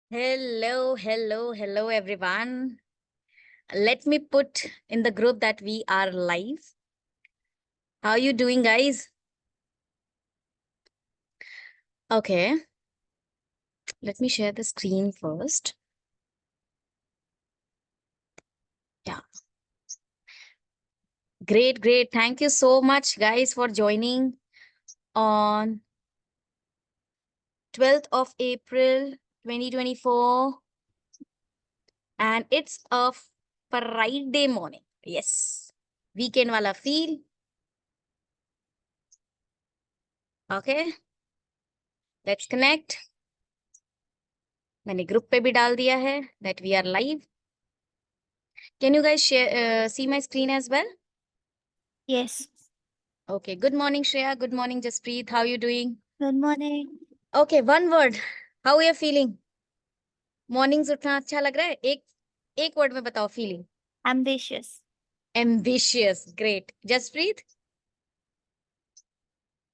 Hello, everyone. Let me put in the group that we are live. How are you doing, guys? Okay, let me share the screen first. Yeah. Great. Thank you so much, guys, for joining on 12th of April, 2024. And it's a Friday morning. Yes. Weekend wala feel. Okay. Let's connect. मैंने group पे भी डाल दिया है that we are live. Can you guys see my screen as well? Yes. Okay. Good morning, Shreya. Good morning, Jaspreet. How are you doing? Good morning. Okay. One word. How are you feeling? Mornings उठना अच्छा लग रहा है? एक word में बताओ feeling. Ambitious. Ambitious. Great. Jaspreet?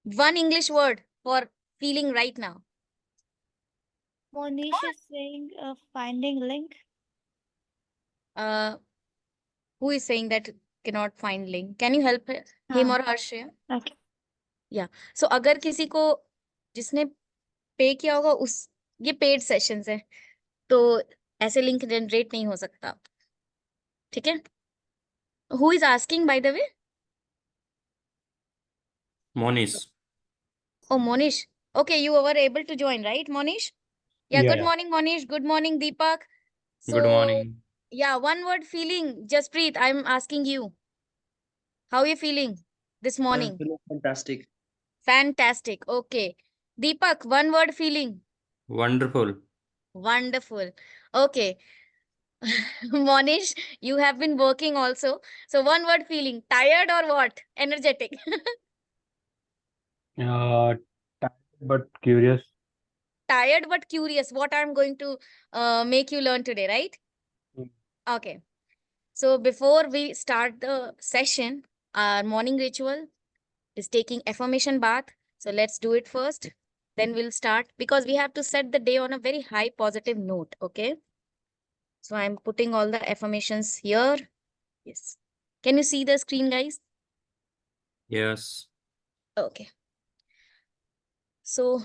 One English word for feeling right now. Monish is saying finding link. Uh, who is saying that cannot find link? Can you help him or her, Shreya? Okay. Yeah. So अगर किसी को जिसने पे किया होगा उस ये paid sessions है तो ऐसे लिंक जनरेट नहीं हो सकता. ठीक है? Who is asking, by the way? Monish. Oh, Monish. Okay, you were able to join, right, Monish? Yeah, good morning, Monish. Good morning, Deepak. Good morning. Yeah, one word feeling. Jaspreet, I'm asking you. How are you feeling this morning? Fantastic. Fantastic. Okay. Deepak, one word feeling. Wonderful. Wonderful. Okay. Monish, you have been working also. So one word feeling. Tired or what? Energetic. Tired but curious. Tired but curious. What I'm going to make you learn today, right? Okay. So before we start the session, our morning ritual is taking affirmation bath. So let's do it first. Then we'll start because we have to set the day on a very high positive note. Okay. So I'm putting all the affirmations here. Yes. Can you see the screen, guys? Yes. Okay. So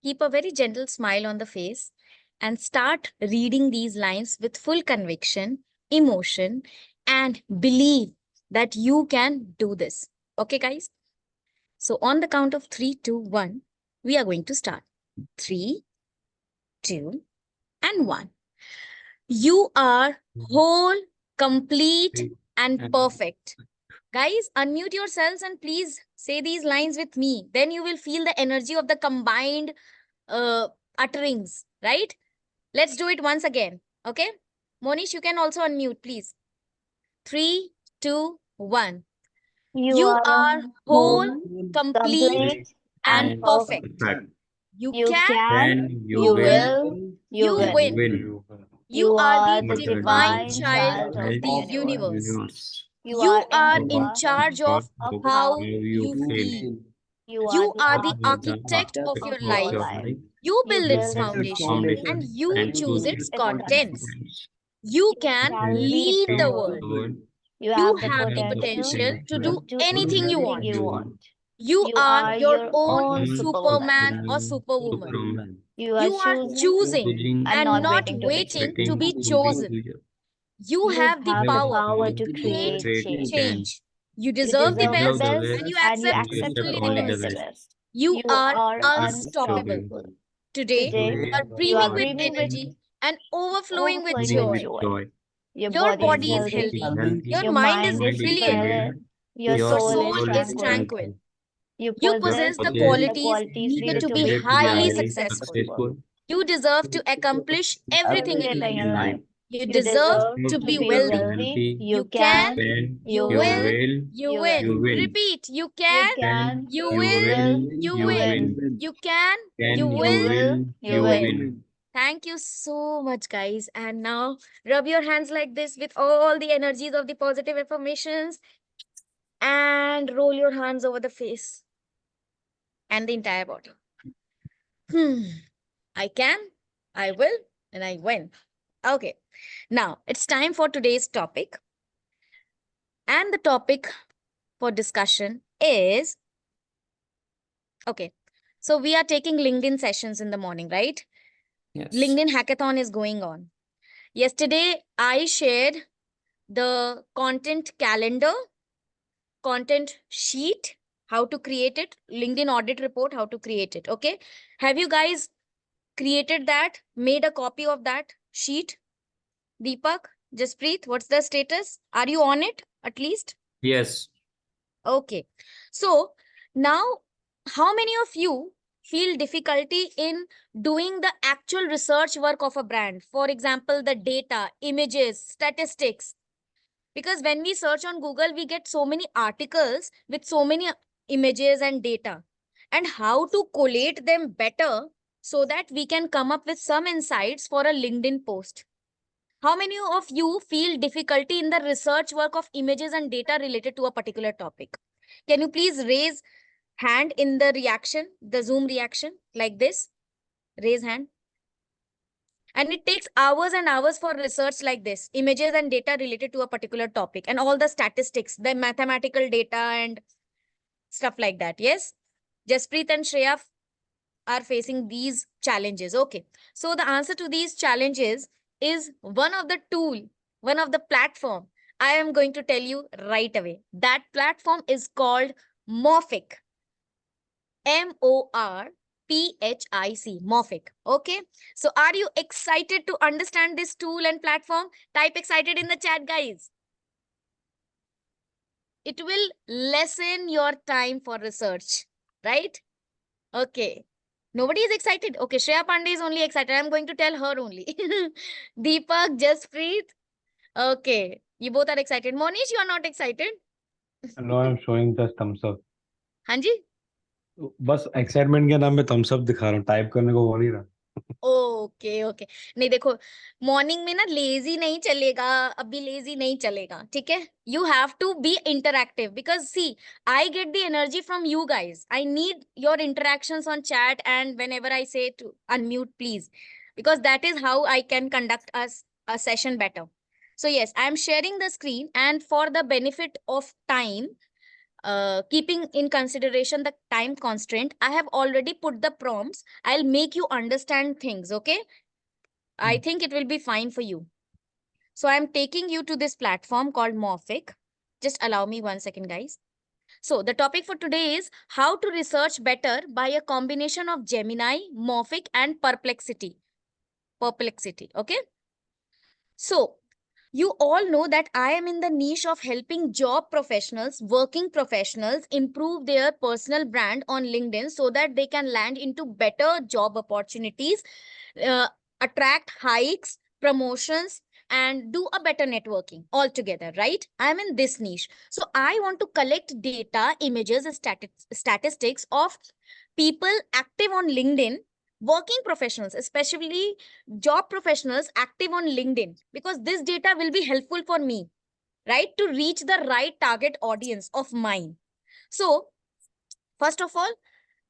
keep a very gentle smile on the face and start reading these lines with full conviction, emotion, and believe that you can do this. Okay, guys? So on the count of 3, 2, 1, we are going to start. 3, 2, and 1. You are whole, complete, and perfect. Guys, unmute yourselves and please say these lines with me. Then you will feel the energy of the combined utterings, right? Let's do it once again. Okay? Monish, you can also unmute, please. 3, 2, 1. You are whole, complete, and perfect. You can, you will, you win. Win. You are the the divine divine child child of the of universe. You are in charge of how you feel. You are the architect of your life. You build its foundation and you choose its contents. You can lead the world. You You have the have the potential potential to do to anything you anything want. you want. You You are are your your own own Superman or Superwoman. Superwoman. You are You are choosing and and not not waiting to be waiting to chosen. be chosen. You You have the have the power power to to create create change. You You deserve the deserve the best best and you and you accept accept only the only the best. best. You You are are unstoppable. unstoppable. Today, Today, you are you brimming are with brimming with energy and overflowing with overflowing with joy. joy. Your Your body is body is healthy. healthy. Your Your mind is mind is brilliant. brilliant. Your Your soul soul is is tranquil. tranquil. You You possess possess the the qualities qualities needed needed to to be be highly highly successful. successful. You deserve to accomplish everything in Everything life. in life. You You deserve deserve to to be be wealthy. wealthy. You You can, can, you you will, will, you you win. win. Repeat. You You can, can, you you will, will, you you win. win. You can, you You will, will, you you win. win. Thank you so much, guys. And now rub your hands like this with all the energies of the positive affirmations and roll your hands over the face and the entire body. I can, I will, and I win. Okay, now it's time for today's topic. And the topic for discussion is, okay, so we are taking LinkedIn sessions in the morning, right? Yes. LinkedIn hackathon is going on. Yesterday, I shared the content calendar, content sheet, how to create it, LinkedIn audit report, how to create it. Okay. Have you guys created that, made a copy of that sheet? Deepak, Jaspreet, what's the status? Are you on it at least? Yes. Okay. So now, how many of you feel difficulty in doing the actual research work of a brand? For example, the data, images, statistics. Because when we search on Google, we get so many articles with so many images and data. And how to collate them better so that we can come up with some insights for a LinkedIn post. How many of you feel difficulty in the research work of images and data related to a particular topic? Can you please raise hand in the reaction, the Zoom reaction, like this? Raise hand. And it takes hours and hours for research like this, images and data related to a particular topic, and all the statistics, the mathematical data and stuff like that. Yes? Jaspreet and Shreya are facing these challenges. Okay. So the answer to these challenges is one of the tool, one of the platform I am going to tell you right away. That platform is called Morphic. Morphic, Morphic. Okay. So are you excited to understand this tool and platform? Type excited in the chat, guys. It will lessen your time for research, right? Okay. Nobody is excited. Okay, Shreya Pandey is only excited. I'm going to tell her only. Deepak, Jaspreet. Okay. You both are excited. Monish, you are not excited? No, I'm showing just thumbs up. Hanji? बस excitement के नाम पे Thums up दिखा रहा हूँ, type करने को हो नहीं रहा. Okay okay. नहीं देखो, मॉर्निंग में ना लेजी नहीं चलेगा, अभी लेजी नहीं चलेगा, ठीक है? You have to be interactive because see I get the energy from you guys. I need your interactions on chat and whenever I say to unmute, please, because that is how I can conduct a session better. So yes, I am sharing the screen, and for the benefit of time, keeping in consideration the time constraint, I have already put the prompts. I'll make you understand things, okay? I think it will be fine for you. So I'm taking you to this platform called Morphic. Just allow me 1 second, guys. So the topic for today is how to research better by a combination of Gemini, Morphic, and Perplexity. Perplexity, okay? So you all know that I am in the niche of helping job professionals, working professionals improve their personal brand on LinkedIn so that they can land into better job opportunities, attract hikes, promotions, and do a better networking altogether, right? I'm in this niche. So I want to collect data, images, and statistics of people active on LinkedIn, working professionals, especially job professionals active on LinkedIn, because this data will be helpful for me, right, to reach the right target audience of mine. So, first of all,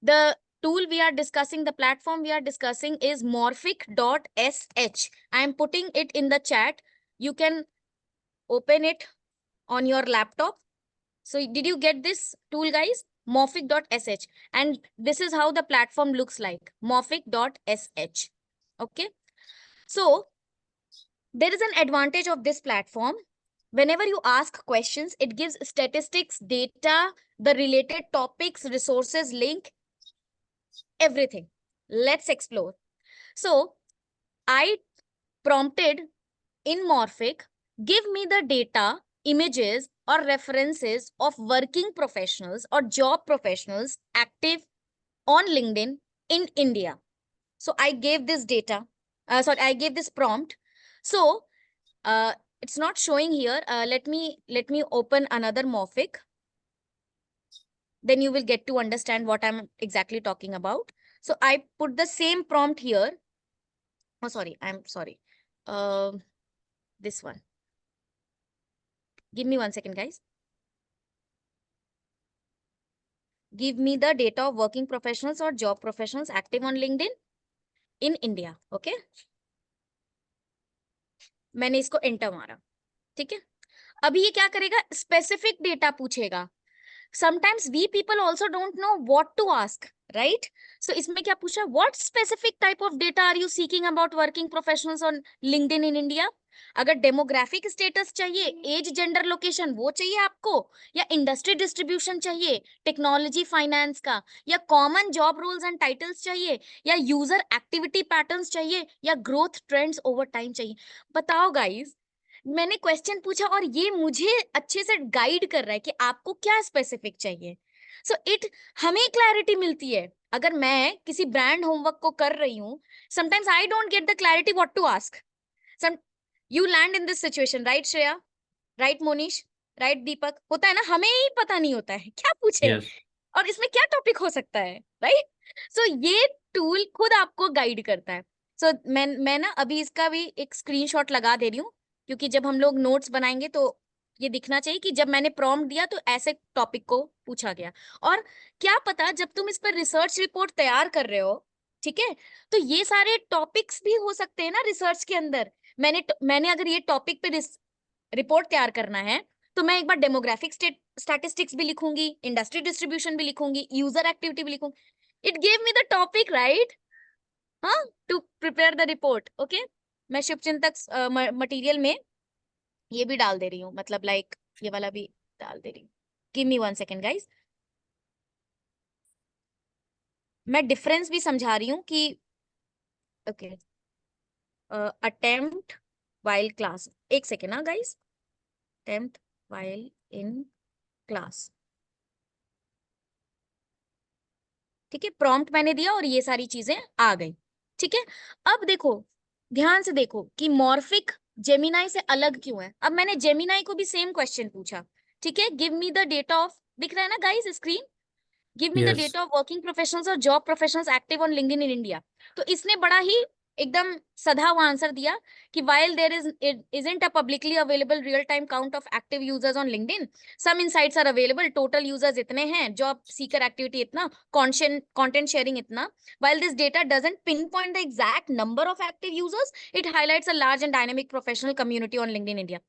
the tool we are discussing, the platform we are discussing is morphic.sh. I am putting it in the chat. You can open it on your laptop. So, did you get this tool, guys? Morphic.sh. And this is how the platform looks like. Morphic.sh. Okay. So, there is an advantage of this platform. Whenever you ask questions, it gives statistics, data, the related topics, resources, link, everything. Let's explore. So, I prompted in Morphic, give me the data, images, or references of working professionals or job professionals active on LinkedIn in India. So I gave this data. I gave this prompt. So it's not showing here. Let me open another Morphic. Then you will get to understand what I'm exactly talking about. So I put the same prompt here. Oh, sorry. I'm sorry. This one. Give me 1 second, guys. Give me the data of working professionals or job professionals active on LinkedIn in India. Okay. मैंने इसको enter मारा, ठीक है। अभी ये क्या करेगा, specific data पूछेगा। sometimes we people also don't know what to ask, right? So इसमें क्या पूछा, what specific type of data are you seeking about working professionals on LinkedIn in India? अगर डेमोग्राफिक स्टेटस चाहिए, एज, जेंडर, लोकेशन वो चाहिए आपको, या industry distribution चाहिए, टेक्नोलॉजी फाइनेंस का, या common job roles and titles चाहिए, या यूजर एक्टिविटी पैटर्न्स चाहिए, या ग्रोथ ट्रेंड्स ओवर टाइम चाहिए? बताओ गाइस, मैंने क्वेश्चन पूछा और ये मुझे अच्छे से गाइड कर रहा है कि आपको क्या स्पेसिफिक चाहिए। सो इट हमें क्लैरिटी मिलती है। अगर मैं किसी ब्रांड होमवर्क को कर रही हूँ, sometimes I don't get the clarity what to ask. Some you land in this situation, right Shreya, right Monish, right Deepak? होता है ना, हमें ही पता नहीं होता है क्या पूछे Yes. और इसमें क्या टॉपिक हो सकता है, राइट? सो ये टूल खुद आपको गाइड करता है। सो मैं ना अभी इसका भी एक स्क्रीनशॉट लगा दे रही हूँ, क्योंकि जब हम लोग नोट्स बनाएंगे तो ये दिखना चाहिए कि जब मैंने प्रॉम्प्ट दिया तो ऐसे टॉपिक को पूछा गया। और क्या पता जब तुम इस पर रिसर्च रिपोर्ट तैयार कर रहे हो, ठीक है, तो ये सारे टॉपिक्स भी हो सकते हैं ना रिसर्च के अंदर। मैंने अगर ये टॉपिक पे रिपोर्ट तैयार करना है तो मैं एक बार डेमोग्राफिक स्टैटिस्टिक्स भी लिखूंगी, इंडस्ट्री डिस्ट्रीब्यूशन भी लिखूंगी, यूजर एक्टिविटी भी लिखूंगी। It give me the topic, right? हाँ, to prepare the report. Okay, मैं शुभचिंतक मटेरियल में ये भी डाल दे रही हूँ, मतलब लाइक ये वाला भी डाल दे रही हूँ। गिव मी 1 सेकेंड गाइस, मैं डिफरेंस भी समझा रही हूँ कि ओके, अटेम्प्ट वाइल क्लास, एक सेकेंड ना guys, attempt while in class, ठीक है। प्रॉम्प्ट मैंने दिया और ये सारी चीजें आ गई, ठीक है। अब देखो, ध्यान से देखो कि मॉर्फिक जेमिनाई से अलग क्यों है। अब मैंने जेमिनाई को भी सेम क्वेश्चन पूछा, ठीक है। Give me the data of, दिख रहा है ना guys screen, give me the Yes. Data of working professionals और job professionals active on LinkedIn in India. तो इसने बड़ा ही एकदम सधा हुआ आंसर दिया कि while there isn't a publicly available real time count of active users on LinkedIn, some insights are available, total users इतने हैं, job seeker activity इतना, content sharing इतना. While this data doesn't pinpoint the exact number of active users, it highlights a large and dynamic professional community on LinkedIn India.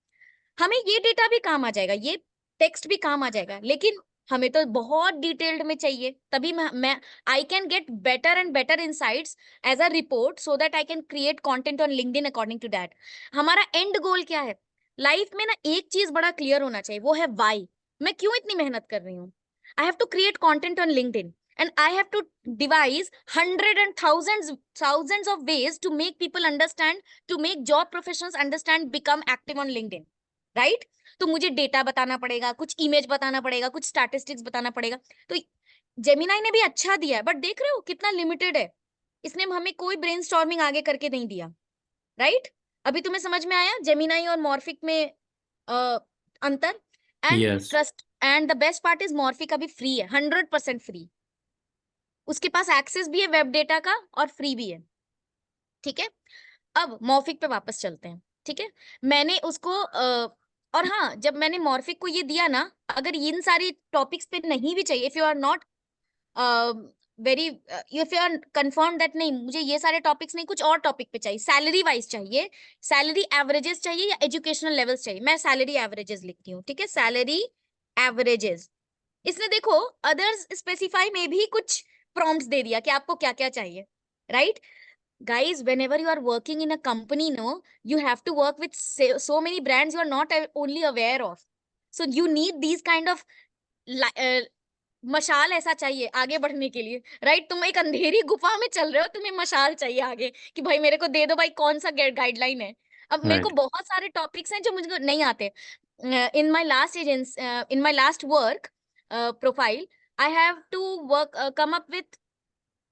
हमें ये data भी काम आ जाएगा, ये टेक्स्ट भी काम आ जाएगा, लेकिन हमें तो बहुत डिटेल्ड में चाहिए, तभी मैं I can get better and better insights as a report, so that I can create content on LinkedIn according to that. हमारा एंड गोल क्या है लाइफ में ना, एक चीज बड़ा क्लियर होना चाहिए, वो है वाई, मैं क्यों इतनी मेहनत कर रही हूँ। I have to create content on LinkedIn and I have to devise hundreds and thousands of ways to make people understand, to make job professionals understand, become active on LinkedIn, right? तो मुझे data बताना पड़ेगा, कुछ image बताना पड़ेगा, कुछ statistics बताना पड़ेगा। तो जेमिनाई ने भी अच्छा दिया है, बट देख रहे हो कितना लिमिटेड है, इसने हमें कोई ब्रेनस्टॉर्मिंग आगे करके नहीं दिया, राइट? अभी तुम्हें समझ में आया जेमिनाई और मॉर्फिक में अंतर? And Yes. Trust, and the best part is morphic अभी फ्री है, 100% फ्री, उसके पास एक्सेस भी है वेब डेटा का और फ्री भी है, ठीक है। अब मॉर्फिक पे वापस चलते हैं, ठीक है। मैंने उसको और हाँ, जब मैंने मॉर्फिक को ये दिया ना, अगर इन सारी टॉपिक्स पे नहीं भी चाहिए, if you are not very, if you are confirm that नहीं मुझे ये सारे टॉपिक्स नहीं, कुछ और टॉपिक पे चाहिए, सैलरी वाइज चाहिए, सैलरी एवरेजेस चाहिए, या एजुकेशनल लेवल्स चाहिए, मैं सैलरी एवरेजेस लिखती हूँ, ठीक है, सैलरी एवरेजेस। इसने देखो अदर्स स्पेसिफाई में भी कुछ प्रॉम्प्ट्स दे दिया कि आपको क्या क्या चाहिए, right? Guys, whenever you are working in a company, no, you have to work with so many brands you are not only aware of. So you need these kind of मशाल ऐसा चाहिए आगे बढ़ने के लिए, राइट? तुम एक अंधेरी गुफा में चल रहे हो, तुम्हें मशाल चाहिए आगे कि भाई मेरे को दे दो भाई, कौन सा गाइडलाइन है। अब मेरे को Right. बहुत सारे टॉपिक्स हैं जो मुझे नहीं आते। In my last work profile, I have to work come up with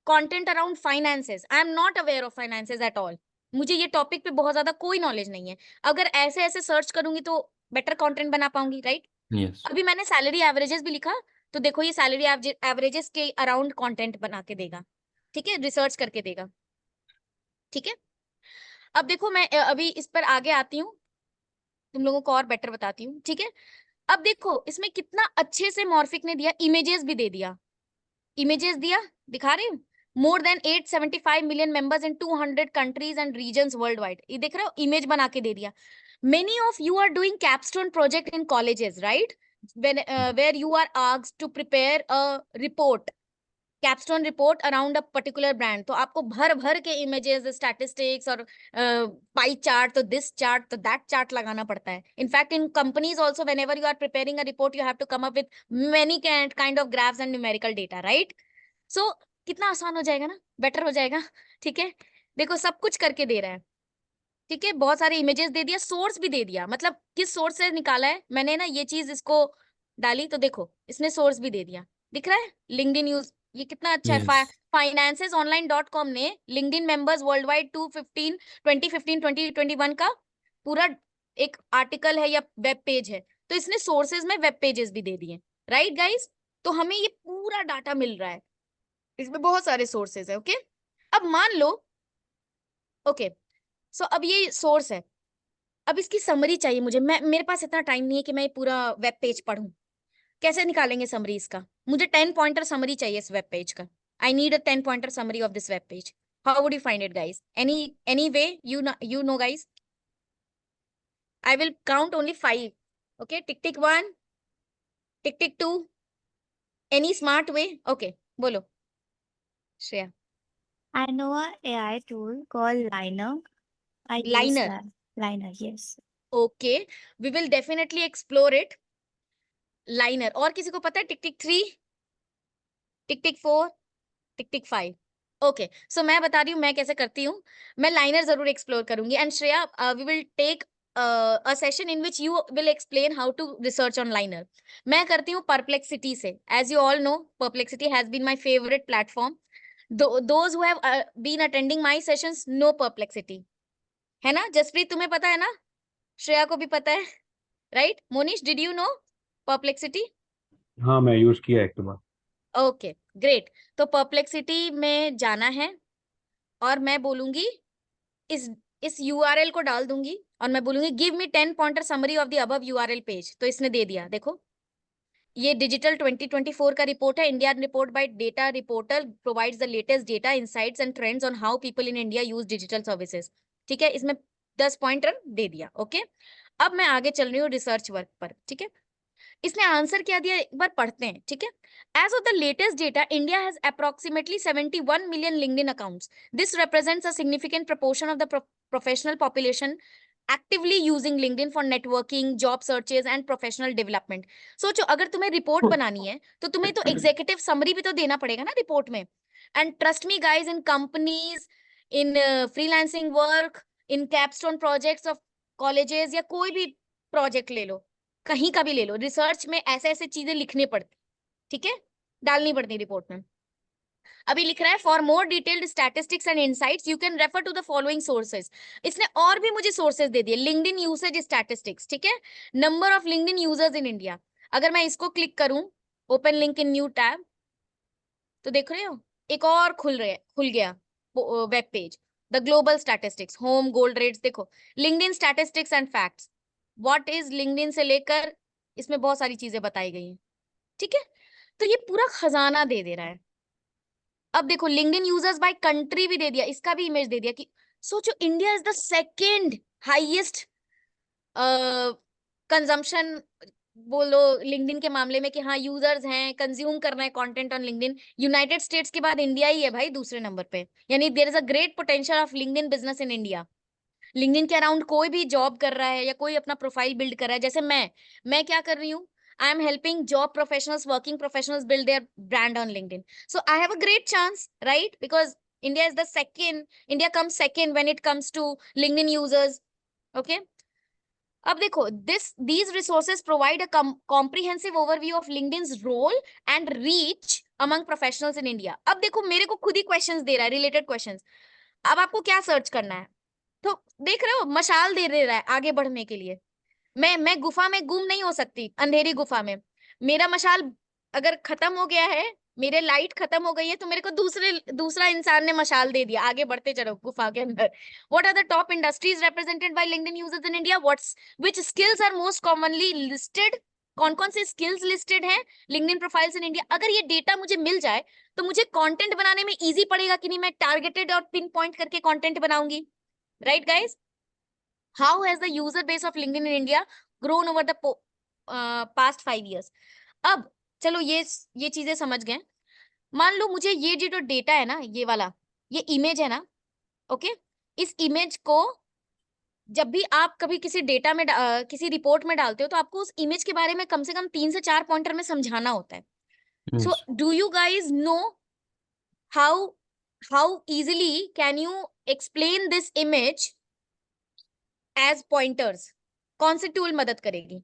content around finances. I am not aware of finances at all, मुझे ये टॉपिक पे बहुत ज्यादा कोई नॉलेज नहीं है। अगर ऐसे ऐसे सर्च करूंगी तो बेटर कंटेंट बना पाऊंगी, राइट? Yes. अभी मैंने सैलरी एवरेजेस भी लिखा, तो देखो ये सैलरी एवरेजेस के अराउंड कंटेंट बना के देगा, ठीक है, रिसर्च करके देगा, ठीक है। अब देखो मैं अभी इस पर आगे आती हूँ, तुम लोगों को और बेटर बताती हूँ, ठीक है। अब देखो इसमें कितना अच्छे से मॉर्फिक ने दिया, इमेजेस भी दे दिया, इमेजेस दिया, दिखा रही हूँ, more than 875 million members in 200 countries and regions worldwide. ये देख रहे हो, इमेज बना के दे दिया. Many of you are doing capstone project in colleges, right? Where you are asked to prepare a report, capstone report around a particular brand. तो आपको भर भर के images, statistics और pie chart, तो this chart, तो that chart लगाना पड़ता है. In fact, in companies also, whenever you are preparing a report, you have to come up with many kind of graphs and numerical data, right? So कितना आसान हो जाएगा ना, बेटर हो जाएगा. ठीक है, देखो सब कुछ करके दे रहा है. ठीक है, बहुत सारे इमेजेस दे दिया, सोर्स भी दे दिया, मतलब किस सोर्स से निकाला है मैंने ना ये चीज इसको डाली, तो देखो इसने सोर्स भी दे दिया, दिख रहा है. लिंक्डइन यूज, ये कितना अच्छा है. Yes. financeonline.com ने लिंक्डइन मेंबर्स वर्ल्ड वाइड 2015 का पूरा एक आर्टिकल है या वेब पेज है, तो इसने सोर्सेज में वेब पेजेस भी दे दिए, राइट गाइस. तो हमें ये पूरा डाटा मिल रहा है, इसमें बहुत सारे सोर्सेज है. ओके, अब मान लो, ओके सो अब ये सोर्स है, अब इसकी समरी चाहिए मुझे. मेरे पास इतना टाइम नहीं है कि मैं ये पूरा वेब पेज पढूं. कैसे निकालेंगे समरी इसका? मुझे 10 पॉइंटर समरी चाहिए इस वेब पेज का. I need a 10 pointer summary of this web page. How would you find it guys? Any way you know guys? I will count only 5. Okay, tick tick 1, tick tick 2. Any smart way? Okay, बोलो Shreya. I know a AI tool called Liner. I use Liner. that. Liner, yes. Okay, we will definitely explore it. Liner. और किसी को पता है? टिक टिक 3, टिक टिक 4, टिक टिक 5. Okay, सो मैं बता रही हूँ मैं कैसे करती हूँ. मैं लाइनर जरूर एक्सप्लोर करूंगी. And Shreya, we will take a session in which you will explain how to research on liner. मैं करती हूँ perplexity से. As you all know, perplexity has been my favorite platform. Those who have been attending my sessions know perplexity, है ना? जसप्रीत तुम्हें पता है ना, श्रेया को भी पता है, right? Monish, did you know perplexity? हाँ, मैं यूज किया एक बार. Okay great. तो परप्लेक्सिटी में जाना है और मैं बोलूंगी इस यूआरएल को डाल दूंगी और मैं बोलूंगी give me 10 pointer summary of the above URL page. तो इसने दे दिया, देखो ये डिजिटल 2024 का रिपोर्ट है. India report by data reporter provides the latest data insights and trends on how people in India use digital services. ठीक है, इसमें 10 पॉइंटर दे दिया. ओके, अब मैं आगे चल रही हूँ रिसर्च वर्क पर. ठीक है, इसने आंसर क्या दिया एक बार पढ़ते हैं. ठीक है, as of the latest data India has approximately 71 million LinkedIn accounts. This represents a significant proportion of the professional population actively using LinkedIn for networking, job searches and professional development. सोचो, अगर तुम्हें रिपोर्ट बनानी है तो तुम्हें तो executive summary भी तो देना पड़ेगा ना रिपोर्ट में. And trust me guys, in companies, in freelancing work, in capstone projects of colleges या कोई भी प्रोजेक्ट ले लो, कहीं का भी ले लो, रिसर्च में ऐसे ऐसे चीजें लिखनी पड़ती, ठीक है, डालनी पड़ती रिपोर्ट में. अभी लिख रहा है for more detailed statistics and insights you can refer to the following sources. इसने और भी मुझे सोर्सेज दे दिए. लिंक्डइन यूसेज स्टैटिस्टिक्स, ठीक है, number of LinkedIn users in India. अगर मैं इसको क्लिक करूं, open link in new tab, तो देख रहे हो एक और खुल गया web page. The global statistics, home, gold rates, देखो LinkedIn statistics and facts, what is LinkedIn से लेकर इसमें बहुत सारी चीजें बताई गई हैं. ठीक है, तो ये पूरा खजाना दे रहा है. अब देखो लिंक्डइन यूजर्स बाय कंट्री भी दे दिया, इसका भी इमेज दे दिया कि सोचो India is the second highest consumption बोलो लिंक्डइन के मामले में, कि हाँ यूजर्स हैं, कंज्यूम कर रहे हैं content on LinkedIn. United states के बाद इंडिया ही है भाई दूसरे नंबर पे. यानी there is a great potential of LinkedIn business in India. LinkedIn के अराउंड कोई भी जॉब कर रहा है या कोई अपना प्रोफाइल बिल्ड कर रहा है, जैसे मैं क्या कर रही हूँ, I am helping job professionals, working professionals build their brand on LinkedIn. So I have a great chance, right? Because India comes second when it comes to LinkedIn users. Okay, अब देखो these resources provide a comprehensive overview of LinkedIn's role and reach among professionals in India. अब देखो मेरे को खुद ही questions दे रहा है, related questions. अब आपको क्या सर्च करना है, तो देख रहे हो मशाल दे रहा है आगे बढ़ने के लिए. मैं गुफा में गुम नहीं हो सकती, अंधेरी गुफा में. मेरा मशाल अगर खत्म हो गया है, मेरे लाइट खत्म हो गई है, तो मेरे को दूसरा इंसान ने मशाल दे दिया, आगे बढ़ते चलो गुफा के अंदर. What are the top industries represented by LinkedIn users in India? Which skills are most commonly listed कौन कौन से स्किल्स लिस्टेड हैं लिंक्डइन प्रोफाइल्स इन इंडिया। अगर ये डेटा मुझे मिल जाए तो मुझे कंटेंट बनाने में इजी पड़ेगा कि नहीं, मैं टारगेटेड और पिन पॉइंट करके कंटेंट बनाऊंगी। Right guys, how has the user base of LinkedIn in India grown over the past 5 years। अब चलो ये चीजें समझ गए। मान लो मुझे ये जो डेटा है ना, ये वाला, ये इमेज है ना, ओके, इस इमेज को जब भी आप कभी किसी डेटा में किसी रिपोर्ट में डालते हो तो आपको उस इमेज के बारे में कम से कम 3 से 4 पॉइंटर में समझाना होता है। So Yes. Do you guys know how how easily can you explain this image as pointers? कौन सी टूल मदद करेगी,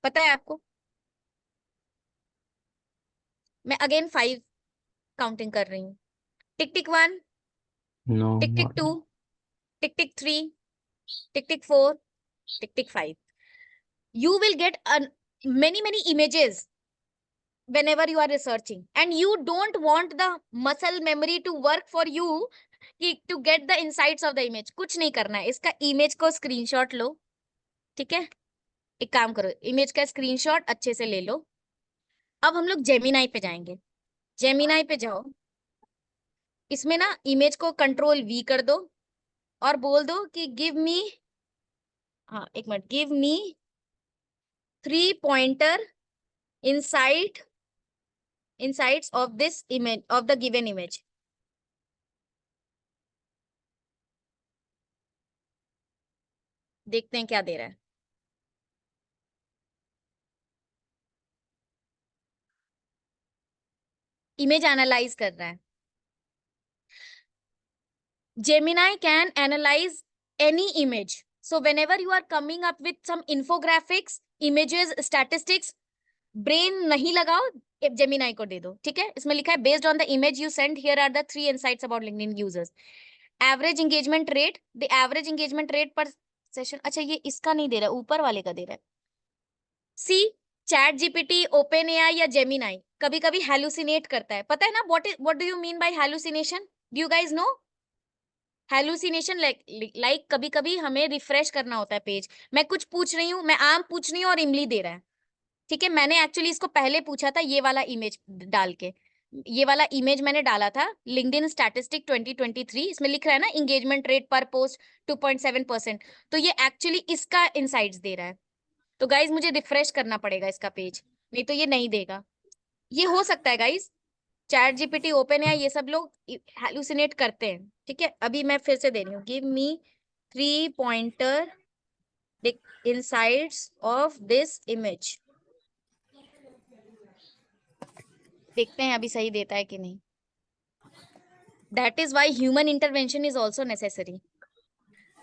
पता है आपको? मैं अगेन 5 काउंटिंग कर रही हूँ। टिक टिक 1, No. Tick tick 2, tick tick 3, tick tick 4, tick tick 5। You will get many images whenever you are researching, and you don't want the muscle memory to work for you to get the insights of the image। कुछ नहीं करना है, इसका image को screenshot लो, ठीक है? एक काम करो, इमेज का स्क्रीनशॉट अच्छे से ले लो। अब हम लोग जेमिनाई पे जाएंगे। जेमिनाई पे जाओ, इसमें ना इमेज को कंट्रोल V कर दो और बोल दो कि गिव मी, हाँ एक minute, give me 3 pointer insights of this image, of the given image। देखते हैं क्या दे रहा है। इमेज एनालाइज कर रहा है। Gemini can analyze any image. So whenever you are coming up with some infographics, images, statistics, brain नहीं लगाओ, जेमिनाई को दे दो, ठीक है? इसमें लिखा है based on the image you send, here are the 3 insights about LinkedIn users। Average engagement rate, the average engagement rate per session, अच्छा ये इसका नहीं दे रहा, ऊपर वाले का दे रहा है। See, ChatGPT, OpenAI या जेमिनाई कभी कभी हेलुसिनेट करता है, पता है ना? What do you mean by hallucination? Do you guys know? Hallucination like कभी कभी हमें रिफ्रेश करना होता है पेज। मैं कुछ पूछ रही हूँ, मैं आम पूछ रही हूँ और इमली दे रहा है, ठीक है? मैंने एक्चुअली इसको पहले पूछा था, ये वाला इमेज डाल के, ये वाला इमेज मैंने डाला था लिंक्डइन स्टैटिस्टिक 2023। इसमें लिख रहा है ना एंगेजमेंट रेट पर पोस्ट 2.7%, तो ये एक्चुअली इसका इनसाइट्स दे रहा है। तो गाइज मुझे रिफ्रेश करना पड़ेगा इसका पेज, नहीं तो ये नहीं देगा। ये हो सकता है guys, chat GPT, open AI, ये सब लोग हेलुसिनेट करते हैं, ठीक है? अभी मैं फिर से दे रही हूँ, give me 3 pointer insights of this image। देखते हैं अभी सही देता है कि नहीं। That is why human intervention is also necessary.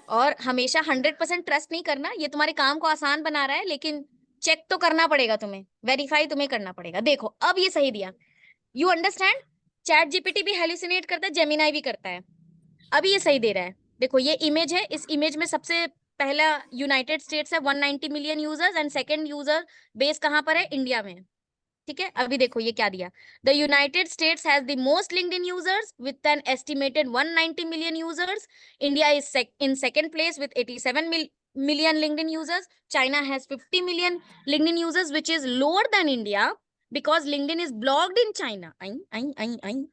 और हमेशा 100% ट्रस्ट नहीं करना, ये तुम्हारे काम को आसान बना रहा है, लेकिन चेक तो करना पड़ेगा तुम्हें, वेरीफाई तुम्हें करना पड़ेगा। देखो अब ये सही दिया, यू अंडरस्टैंड? चैट जीपीटी भी हेलुसिनेट करता है, जेमिनाई भी करता है। अभी ये सही दे रहा है। देखो ये इमेज है, इस इमेज में सबसे पहला यूनाइटेड स्टेट्स है 190 million users, and second user base कहां पर है? इंडिया में, ठीक है? अभी देखो ये क्या दिया, the United states has the most LinkedIn users with an estimated 190 million users. India is in second place with 87 million LinkedIn users। China has 50 million LinkedIn users, which is lower than India because LinkedIn is blocked in China। जैसे कि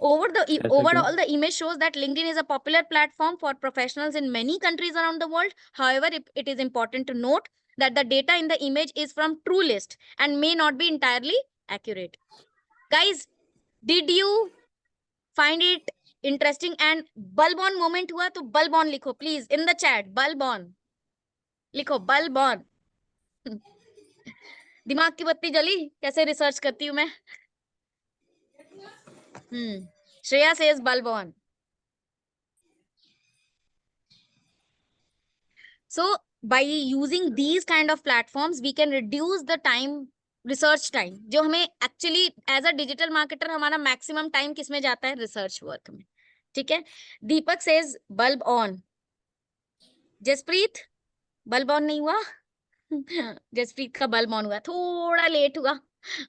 Overall, the image shows that LinkedIn is a popular platform for professionals in many countries around the world। However, it is important to note that the data in the image is from TrueList and may not be entirely accurate। Guys, did you find it interesting? And bulb on moment हुआ तो bulb on लिखो please in the chat, bulb on लिखो, bulb on। दिमाग की बत्ती जली, कैसे research करती हूँ मैं। Shreya says bulb on। So by using these kind of platforms we can reduce the time, research time, जो हमें actually as a digital marketer हमारा मैक्सिमम टाइम किस में जाता है? रिसर्च वर्क में, ठीक है? Deepak says bulb on. Jaspreet, bulb on नहीं हुआ? जसप्रीत का बल्ब ऑन हुआ, थोड़ा लेट हुआ।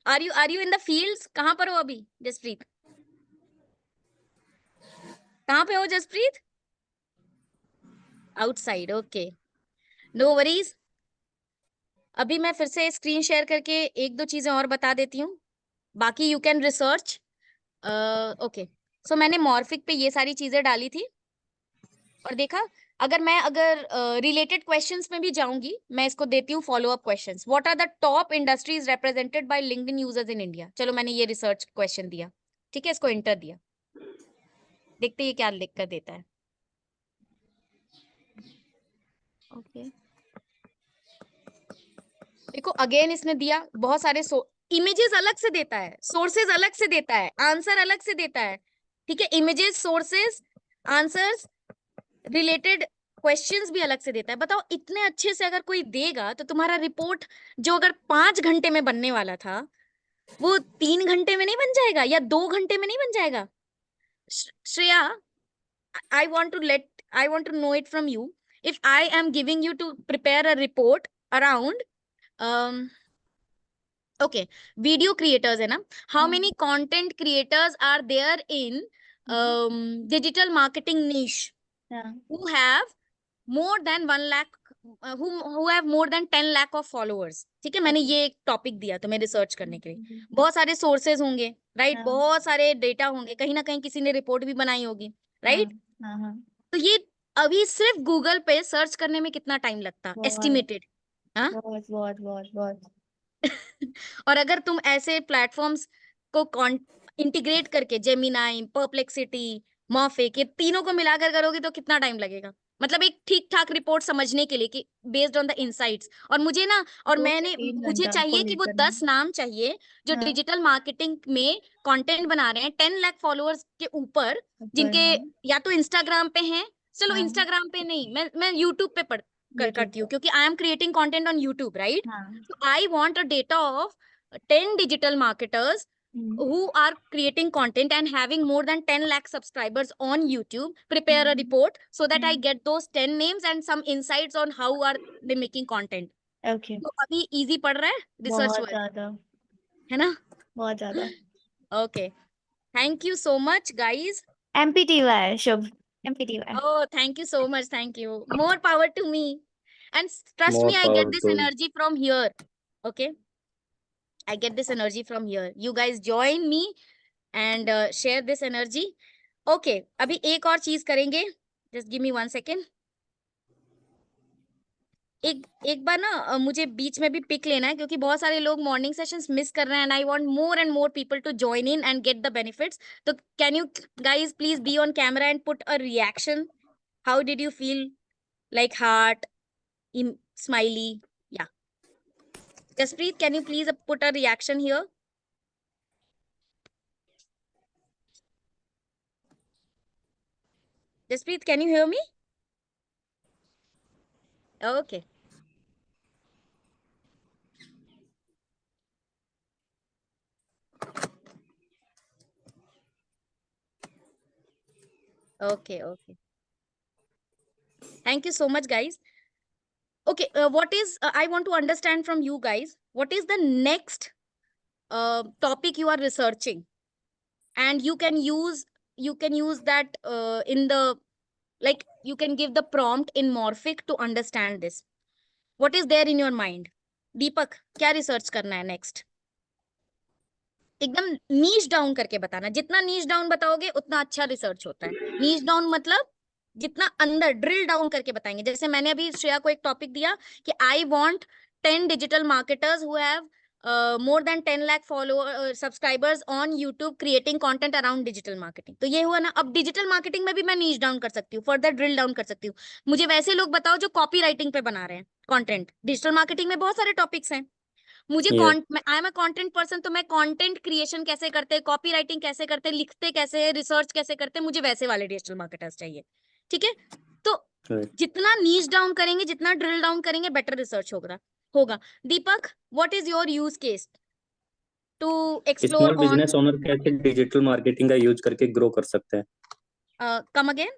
Are you in the fields? कहां पर हो अभी जसप्रीत? कहां पे हो Jaspreet? Outside, okay, no worries. अभी मैं फिर से स्क्रीन शेयर करके एक दो चीजें और बता देती हूँ, बाकी यू कैन रिसर्च। ओके, सो मैंने मॉर्फिक पे ये सारी चीजें डाली थी और देखा, अगर रिलेटेड क्वेश्चंस में भी जाऊंगी, मैं इसको देती हूँ follow up questions. What are the top industries represented by LinkedIn users in India. चलो मैंने ये रिसर्च क्वेश्चन दिया, ठीक है, इसको इंटर दिया, देखते ये क्या लिख कर देता है। ओके, देखो अगेन इसने दिया बहुत सारे इमेजेस अलग से देता है, सोर्सेज अलग से देता है, आंसर अलग से देता है, ठीक है, images, sources, answers, related questions भी अलग से देता है। बताओ इतने अच्छे से अगर कोई देगा तो तुम्हारा रिपोर्ट जो अगर 5 घंटे में बनने वाला था वो 3 घंटे में नहीं बन जाएगा या 2 घंटे में नहीं बन जाएगा। Shreya, I want to know it from you. If I am giving you to prepare a report around okay, video creators है ना, how many content creators are there in digital marketing niche Yeah. who have more than 1 lakh who have more than 10 lakh of followers, ठीक है, मैंने ये एक topic दिया तुम्हें research करने के लिए। बहुत सारे सोर्सेज होंगे, राइट, हाँ। बहुत सारे डेटा होंगे, कहीं ना कहीं किसी ने रिपोर्ट भी बनाई होगी, राइट। हाँ हाँ तो ये अभी सिर्फ गूगल पे सर्च करने में कितना टाइम लगता, बहुत। एस्टिमेटेड, हाँ। बहुत बहुत बहुत बहुत। और अगर तुम ऐसे प्लेटफॉर्म्स को इंटीग्रेट करके जेमिनाई, परप्लेक्सिटी, मॉर्फिक, ये तीनों को मिलाकर करोगे तो कितना टाइम लगेगा, मतलब एक ठीक ठाक रिपोर्ट समझने के लिए कि बेस्ड ऑन द इनसाइट्स। और मुझे ना, और 2 से मैंने 3 मुझे घंटा चाहिए हमको कि वो रीड करना 10 नाम चाहिए जो हाँ। डिजिटल मार्केटिंग में कंटेंट बना रहे हैं 10 लाख फॉलोअर्स के ऊपर, ऊपर, जिनके हाँ। या तो इंस्टाग्राम पे हैं, चलो हाँ। इंस्टाग्राम पे नहीं, मैं यूट्यूब पे YouTube करती हूँ पर। क्योंकि I am creating content on YouTube, right. हाँ। So I want a data of 10 digital marketers who are creating content and having more than 10 lakh subscribers on YouTube. Prepare a report so that I get those 10 names and some insights on how are they making content. Okay. तो अभी easy पढ़ रहा है research बहुत work, ज्यादा, है ना। बहुत ज्यादा। Okay, thank you so much guys. MPTY Shubh, MPTY। Oh, thank you so much, thank you, more power to me, and trust me, More I get power this to you. energy from here. Okay, I get this energy from here. You guys join me and share this energy. Okay, अभी एक और चीज करेंगे, just give me 1 second. एक बार ना मुझे बीच में भी पिक लेना है क्योंकि बहुत सारे लोग मॉर्निंग सेशंस मिस कर रहे हैं and I want more and more people to join in and get the benefits. तो can you guys please be on camera and put a reaction, how did you feel, like heart, smiley, या Jaspreet, can you please put a reaction here? Jaspreet, can you hear me? Okay. Okay, okay. Thank you so much, guys. Okay, what is, I want to understand from you guys, what is the next topic you are researching? And you can use that in the, like, you can give the prompt in Morphic to understand this. What is there in your mind? Deepak, क्या research करना है next? एकदम नीच down करके बताना, जितना नीच down बताओगे उतना अच्छा रिसर्च होता है। नीच डाउन मतलब जितना अंदर ड्रिल डाउन करके बताएंगे। जैसे मैंने अभी श्रेया को एक टॉपिक दिया कि I want 10 digital marketers who have more than 10 lakh follower subscribers on YouTube creating content around digital marketing। तो ये हुआ ना। अब डिजिटल मार्केटिंग में भी मैं नीच डाउन कर सकती हूँ, फर्दर ड्रिल डाउन कर सकती हूँ। मुझे वैसे लोग बताओ जो कॉपी राइटिंग पे बना रहे हैं कंटेंट। डिजिटल मार्केटिंग में बहुत सारे टॉपिक्स हैं। मुझे Yes. I am a content person, तो मैं कंटेंट क्रिएशन कैसे करते हैं, कॉपी राइटिंग कैसे करते हैं, लिखते कैसे हैं, रिसर्च कैसे करते हैं, मुझे वैसे वाले डिजिटल मार्केटर्स चाहिए। ठीक है, तो Right. जितना नीच डाउन करेंगे, जितना ड्रिल डाउन करेंगे, बेटर रिसर्च होगा। Deepak, what is your use case to explore small on, business owner कैसे डिजिटल मार्केटिंग का यूज करके ग्रो कर सकते हैं? Come again?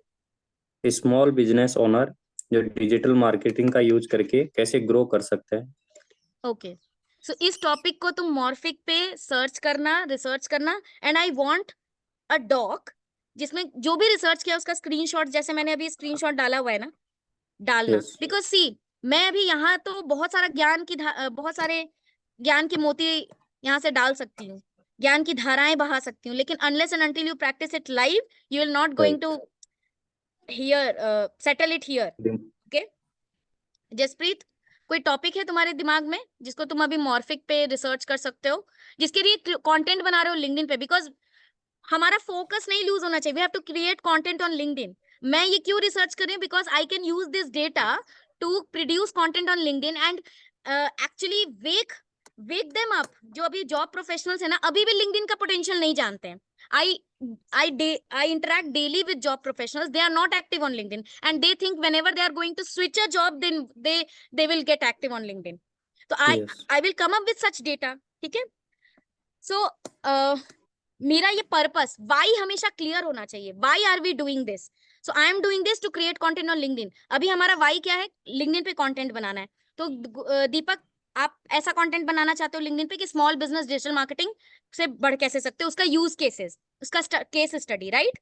Small business owner जो डिजिटल मार्केटिंग का यूज करके कैसे ग्रो कर सकते हैं? ओके, सो इस टॉपिक को तुम मॉर्फिक पे सर्च करना, रिसर्च करना, and I want a doc जिसमें जो भी रिसर्च किया उसका स्क्रीनशॉट, जैसे मैंने अभी स्क्रीनशॉट डाला हुआ है ना, डालना। Yes. बिकॉज सी, मैं अभी यहाँ तो बहुत सारा बहुत सारे ज्ञान के मोती यहाँ से डाल सकती हूँ, ज्ञान की धाराएं बहा सकती हूँ, लेकिन unless and until you practice it live, you will not going to here settle it here. Okay Jaspreet, कोई टॉपिक है तुम्हारे दिमाग में जिसको तुम अभी मॉर्फिक पे रिसर्च कर सकते हो, जिसके लिए कंटेंट बना रहे हो लिंक्डइन पे? बिकॉज हमारा फोकस नहीं लूज होना चाहिए, we have to create content on LinkedIn. मैं ये क्यों रिसर्च कर रही हूँ? Because I can use this data to produce content on LinkedIn and actually wake them up. जो अभी जॉब प्रोफेशनल्स है ना, अभी भी लिंक्डइन का पोटेंशियल नहीं जानते हैं। I interact daily with job professionals. They are not active on LinkedIn, and they think whenever they are going to switch a job, then they will get active on LinkedIn. So Yes. I will come up with such data. ठीक है? So मेरा ये purpose Y हमेशा clear होना चाहिए। Why are we doing this? So I am doing this to create content on LinkedIn. अभी हमारा Y क्या है? लिंक्डइन पे कंटेंट बनाना है। तो दीपक, आप ऐसा कंटेंट बनाना चाहते हो लिंक्डइन पे कि स्मॉल बिजनेस डिजिटल मार्केटिंग से बढ़ कैसे सकते हो, उसका यूज केसेस, उसका केस स्टडी, राइट?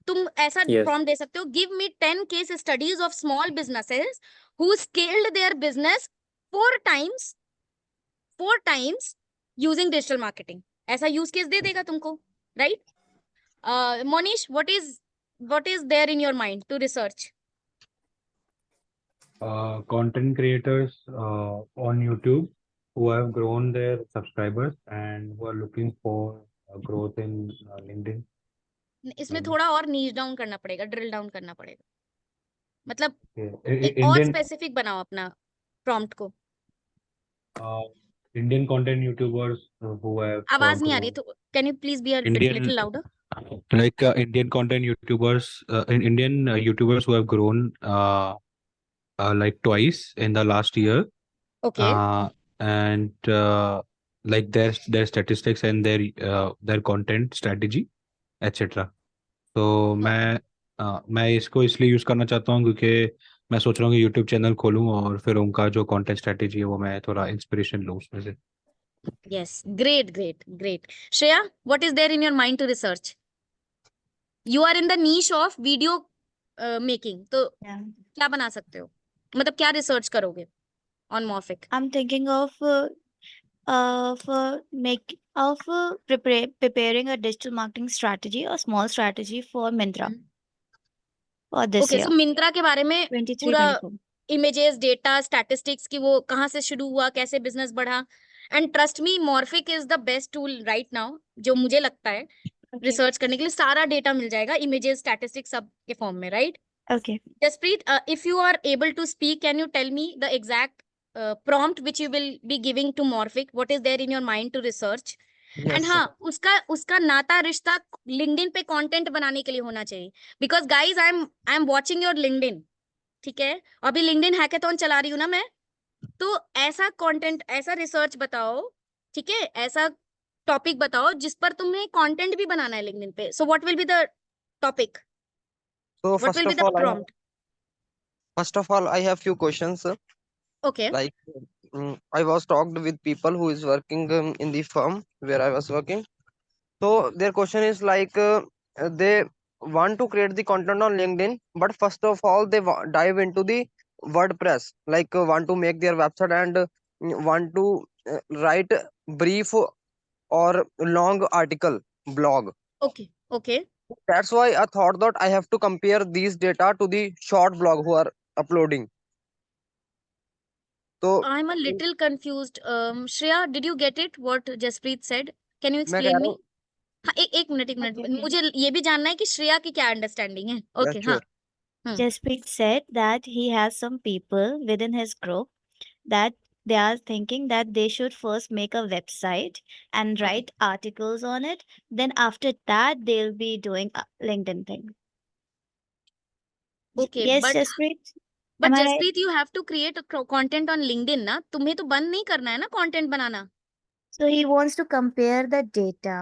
तुम ऐसा Yes. प्रॉम्प्ट दे सकते हो, give me 10 case studies of small businesses who scaled their business 4 times using digital marketing. ऐसा यूज केस दे देगा तुमको, right? Monish, what is there in your mind to research? Content creators on YouTube who have grown their subscribers and who are looking for growth in LinkedIn. इसमें थोड़ा और नीच down करना पड़ेगा, drill down करना पड़ेगा, मतलब Okay. एक और स्पेसिफिक बनाओ अपना प्रॉम्प्ट को। Indian content YouTubers who have आवाज नहीं आ रही है, grown. तो can you please be a Indian little louder? like Indian content YouTubers, Indian YouTubers who have grown like twice in the last year, okay and like their statistics and their content strategy, etc. तो मैं इसको इसलिए use करना चाहता हूँ क्योंकि मैं सोच रहा हूँ कि यूट्यूब चैनल खोलूँ और फिर उनका जो कंटेंट स्ट्रेटेजी है वो मैं थोड़ा इंस्पिरेशन लूँ उसमें से। Yes, great. Shreya, what is there in your mind to research? You are in the niche of video making, तो Yeah. क्या बना सकते हो, मतलब क्या रिसर्च करोगे on morphic? I'm thinking of preparing a digital marketing strategy or small strategy for Myntra for this okay, year, सो मिंत्रा के बारे में 23, पूरा 24. इमेजेस, डेटा, स्टैटिस्टिक्स की वो कहाँ से शुरू हुआ, कैसे बिजनेस बढ़ा। And trust me, morphic is the best tool right now, जो मुझे लगता है Okay. रिसर्च करने के लिए। सारा डेटा मिल जाएगा, इमेजेस, स्टैटिस्टिक्स सब के फॉर्म में, right? Okay. Jaspreet, if you are able to speak, can you tell me the exact prompt which you will be giving to Morphic? What is there in your mind to research? Yes, And हाँ, उसका नाता रिश्ता LinkedIn पे content बनाने के लिए होना चाहिए। Because guys I am watching your LinkedIn, ठीक है? अभी लिंक्डइन हैकेथॉन चला रही हूँ ना मैं, तो ऐसा कंटेंट, ऐसा रिसर्च बताओ, ठीक है? ऐसा टॉपिक बताओ जिस पर तुम्हें कंटेंट भी बनाना है लिंक्डइन पे। So what will be the topic? so what will be the prompt? first of all, I have few questions. Okay Like, I was talked with people who is working in the firm where I was working. So their question is like, they want to create the content on LinkedIn, but first of all, they dive into the WordPress, like want to make their website and want to write brief or long article blog. Okay That's why I thought that I have to compare these data to the short blog who are uploading. So I'm a little confused. Shreya, did you get it? What Jaspreet said? Can you मैं कह explain रहा me? हूँ, हाँ, एक minute Okay, okay. मुझे ये भी जानना है कि श्रेया की क्या अंडरस्टैंडिंग है। ओके yes, हाँ sure. Jaspreet said that he has some people within his group that they are thinking that they should first make a website and write articles on it. Then after that, they'll be doing a LinkedIn thing. Okay Yes, but Jaspreet? But Am I right? Jaspreet, you have to create content on LinkedIn ना, तुम्हें तो बंद नहीं करना है ना content बनाना। So he wants to compare the data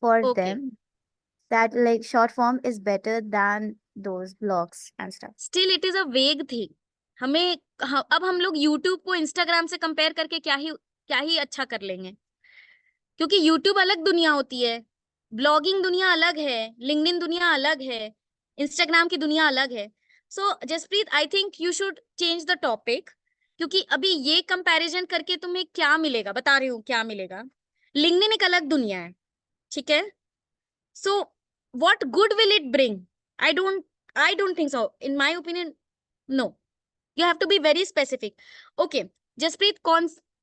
for Okay. them, that like short form is better than those blogs and stuff. Still it is a वेग थिंग। हमें अब हम लोग यूट्यूब को इंस्टाग्राम से कंपेयर करके क्या ही अच्छा कर लेंगे, क्योंकि यूट्यूब अलग दुनिया होती है, ब्लॉगिंग दुनिया अलग है, लिंक्डइन दुनिया अलग है, इंस्टाग्राम की दुनिया अलग है। So Jaspreet, I think you should change the topic क्योंकि अभी ये कंपैरिजन करके तुम्हें क्या मिलेगा, बता रही हूँ क्या मिलेगा। लिंक्डइन एक अलग दुनिया है, ठीक है। So what good will it bring? I don't think so, in my opinion no. You have to be very specific. Okay Jaspreet,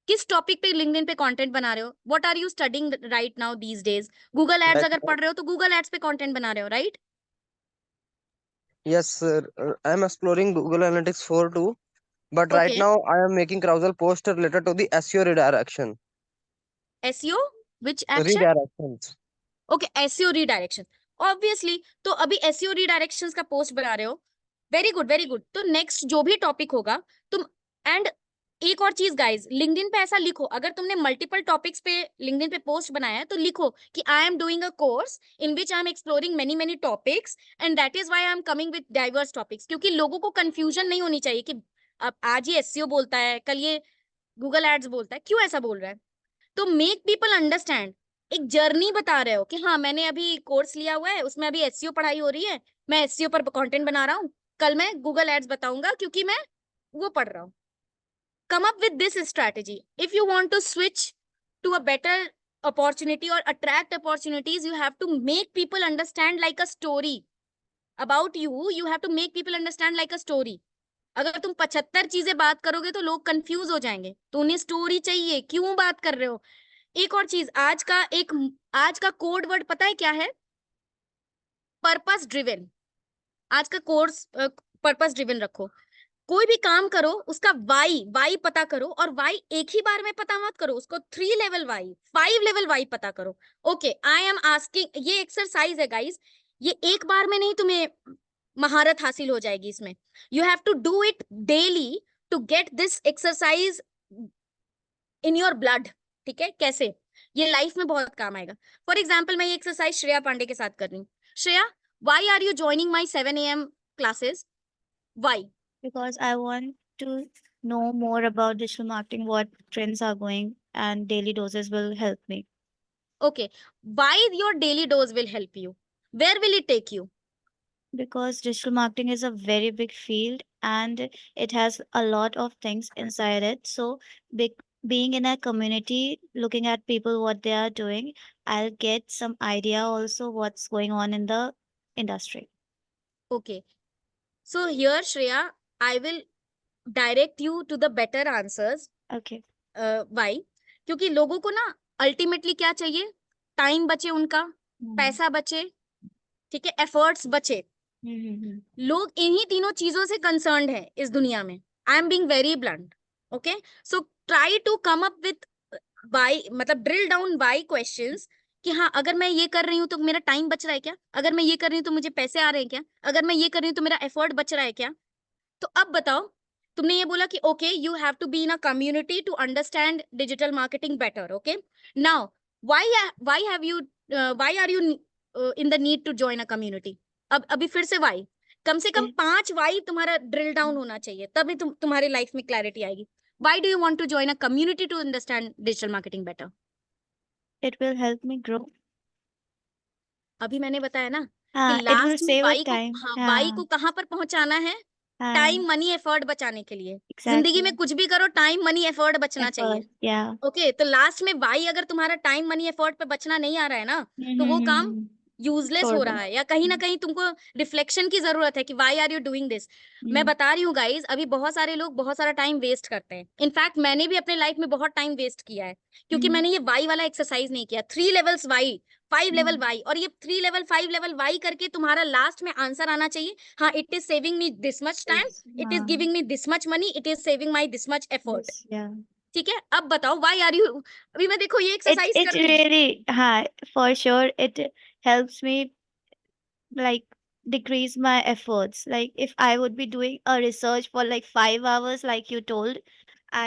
किस टॉपिक पे लिंक्डइन पे कंटेंट बना रहे हो? What are you studying right now these days? Google ads Right अगर now, पढ़ रहे हो तो गूगल एड्स पे कंटेंट बना रहे हो, right? yes, sir. I'm exploring Google Analytics 4 too, but right Okay. now I am making carousel post related to the SEO redirection. SEO which action? Redirections. Okay SEO redirection, obviously. तो अभी SEO रीडायरेक्शंस का post बना रहे हो, very good very good. तो next जो भी topic होगा तुम, एंड एक और चीज गाइज, लिंक्डइन पे ऐसा लिखो, अगर तुमने मल्टीपल टॉपिक्स पे लिंक्डइन पे पोस्ट बनाया है तो लिखो कि आई am doing a course in which I am exploring many many topics and that is why I am coming with diverse topics. क्योंकि लोगों को कंफ्यूजन नहीं होनी चाहिए कि अब आज ये एसईओ बोलता है, कल ये गूगल एड्स बोलता है, क्यों ऐसा बोल रहा है। तो मेक पीपल अंडरस्टैंड, एक जर्नी बता रहे हो कि हाँ मैंने अभी कोर्स लिया हुआ है, उसमें अभी एसईओ पढ़ाई हो रही है, मैं एसईओ पर कंटेंट बना रहा हूँ, कल मैं गूगल एड्स बताऊंगा क्योंकि मैं वो पढ़ रहा हूँ। Come up with this strategy if you want to switch to a better opportunity और attract opportunities. You have to make people understand like a story about you have to make people understand like a story. अगर तुम 75 चीजें बात करोगे तो लोग confuse हो जाएंगे, तो उन्हें स्टोरी चाहिए, क्यों बात कर रहे हो। एक और चीज, आज का कोड वर्ड पता है क्या है? Purpose driven. आज का कोर्स पर्पस ड्रिवन रखो। कोई भी काम करो उसका वाई पता करो, और वाई एक ही बार में पता मत करो, उसको 3 लेवल वाई 5 लेवल वाई पता करो। ओके आई एम आस्किंग, ये एक्सरसाइज है गाइस, ये एक बार में नहीं तुम्हें महारत हासिल हो जाएगी इसमें। You have to do it daily to get this exercise in your blood. ठीक है, कैसे? ये लाइफ में बहुत काम आएगा। फॉर एग्जाम्पल मैं ये एक्सरसाइज श्रेया पांडे के साथ कर रही हूँ। Shreya, why are you joining my 7 AM classes? Why? Because I want to know more about digital marketing, what trends are going, and daily doses will help me. Okay, why your daily dose will help you? Where will it take you? Because digital marketing is a very big field and it has a lot of things inside it. So, being in a community, looking at people what they are doing, I'll get some idea also what's going on in the industry. Okay, so here Shreya, I will direct you to the better answers. Okay. Why? क्योंकि लोगों को ना ultimately क्या चाहिए? Time बचे उनका, पैसा बचे, ठीक है, एफर्ट्स बचे। लोग इन्हीं तीनों चीजों से कंसर्न्ड है इस दुनिया में। I am being very blunt, okay. So try to come up with why, मतलब ड्रिल डाउन वाई क्वेश्चंस कि हाँ अगर मैं ये कर रही हूँ तो मेरा टाइम बच रहा है क्या, अगर मैं ये कर रही हूँ तो मुझे पैसे आ रहे हैं क्या, अगर मैं ये कर रही हूँ तो मेरा एफर्ट बच रहा है क्या। तो अब बताओ, तुमने ये बोला कि okay you have to be in a community to understand digital marketing better. Okay now why have you why are you in the need to join a community? अब अभी फिर से वाई, कम से कम 5 वाई तुम्हारा ड्रिल डाउन होना चाहिए, तभी तुम्हारी लाइफ में क्लैरिटी आएगी। Why do you want to join a community to understand digital marketing better? It will help me grow. अभी मैंने बताया ना कि हाँ, it will लास्ट में save वाई a को, time. हाँ वाई हाँ, को कहाँ पर पहुंचाना है? हाँ, टाइम मनी एफर्ट बचाने के लिए। जिंदगी में exactly. कुछ भी करो, टाइम मनी एफर्ट बचना चाहिए। Effort, yeah. ओके तो लास्ट में वाई अगर तुम्हारा टाइम मनी एफर्ट पे बचना नहीं आ रहा है ना, तो वो काम यूजलेस छोड़ हो दो। रहा है, या कहीं ना कहीं तुमको रिफ्लेक्शन की जरूरत है कि why are you doing this. मैं बता रही हूँ गाइज, अभी बहुत सारे लोग बहुत सारा टाइम वेस्ट करते हैं। इनफैक्ट मैंने भी अपने लाइफ में बहुत टाइम वेस्ट किया है, क्योंकि मैंने ये वाई वाला एक्सरसाइज नहीं किया। 3 लेवल्स वाई, 5 लेवल वाई, और ये 3 लेवल 5 लेवल वाई करके तुम्हारा लास्ट में आंसर आना चाहिए, हाँ it is saving me this much time, it is giving me this much money, it is saving my this much effort. Yeah. ठीक है, अब बताओ व्हाई आर यू, अभी मैं देखो ये It एक्सरसाइज it कर रही हूँ। really, for sure, it helps me like decrease my efforts. Like if I would be doing a research for like 5 hours, like you told, I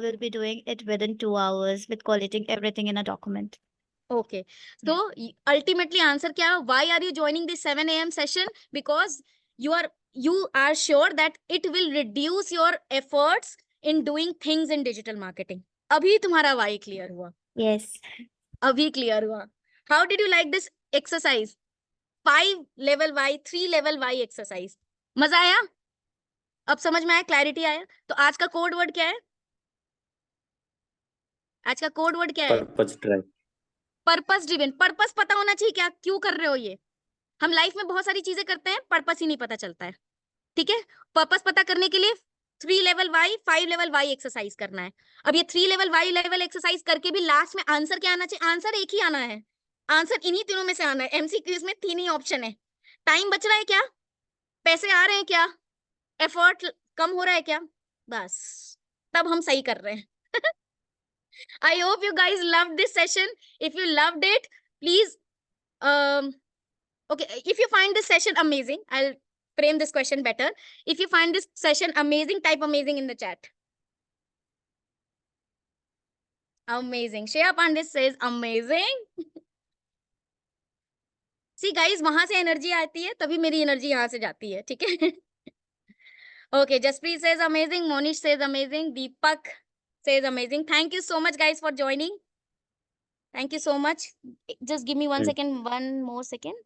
will be doing it within 2 hours with collating everything in a document. Okay तो ultimately answer क्या है? Why are you joining this 7 AM session? Because you are sure that it will reduce your efforts in doing things in digital marketing. अभी तुम्हारा why clear हुआ, Yes. अभी clear हुआ। How did you like this exercise? 5 level why, 3 level why exercise, मजा आया? अब समझ में आया, क्लैरिटी आया? तो आज का कोड वर्ड क्या है? आज का कोड वर्ड क्या है? Purpose drive. Purpose driven. Purpose पता होना चाहिए, क्या क्यों कर रहे हो ये। हम लाइफ में बहुत सारी चीजें करते हैं, पर्पस ही नहीं पता चलता है। ठीक है, पर्पस पता करने के लिए 3 level why 5 level why exercise करना है। अब ये 3 लेवल वाई लेवल एक्सरसाइज करके भी लास्ट में आंसर क्या आना चाहिए? आंसर एक ही आना है, आंसर इन्हीं तीनों में से आना है। एमसीक्यूज में 3 ही ऑप्शन है। टाइम बच रहा है क्या? पैसे आ रहे हैं क्या? एफर्ट कम हो रहा है क्या? बस तब हम सही कर रहे हैं। I hope you guys loved this session. If you loved it, please, okay, if you find this session amazing, I'll frame this question better. If you find this session amazing, type amazing in the chat. Amazing. Shreya Pandit says amazing. See guys, वहां से energy आती है, तभी मेरी energy यहाँ से जाती है, ठीक है? Okay, Jaspreet says amazing. Monish says amazing. Deepak says amazing. Thank you so much, guys, for joining. Thank you so much. Just give me 1 second, 1 more second.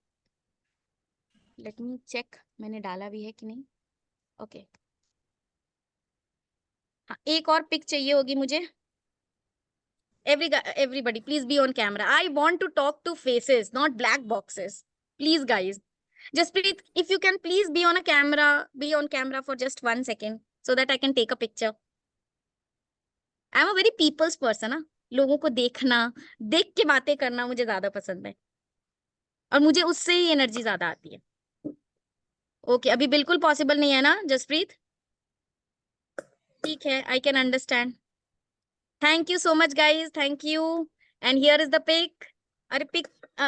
Let me check. मैंने डाला भी है कि नहीं? Okay. हाँ, एक और pick चाहिए होगी मुझे. Everybody, please be on camera. I want to talk to faces, not black boxes. Please, guys. Jaspreet, if you can please be on camera for just 1 second so that I can take a picture. I am a very people's person, ना. लोगों को देखना, देख के बातें करना मुझे ज्यादा पसंद है, और मुझे उससे ही एनर्जी ज्यादा आती है. ओके, अभी बिल्कुल पॉसिबल नहीं है ना जसप्रीत? ठीक है, I can understand. Thank you so much guys, thank you. And here is the pic. अरे पिक,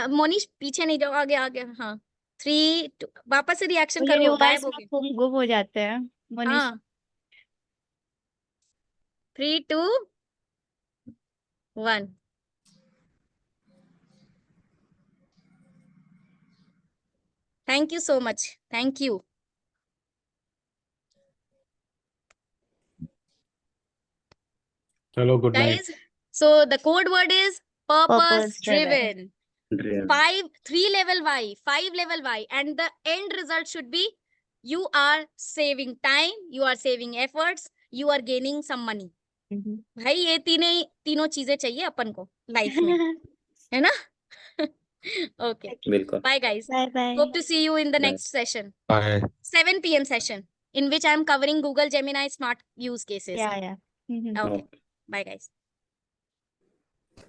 मोनिश पीछे नहीं जाओ, आगे आगे. हाँ, 3 2, वापस से रिएक्शन मुझे करो, गायब रिवर्स हो में गए. गुम हो जाते हैं मनीष. हाँ, 3 2 1. Thank you so much, thank you. चलो good night. Guys, so the code word is purpose Purpose driven. driven. 3 level Y, 5 level Y, and the end result should be you are saving time, you are saving efforts, you are gaining some money. भाई ये तीनों चीजें चाहिए अपन को life में, है ना? Okay, बिल्कुल. bye guys. Bye bye. Hope to see you in the Bye. next session, bye. 7 PM session, in which I am covering Google Gemini smart use cases. Yeah. Okay, bye guys.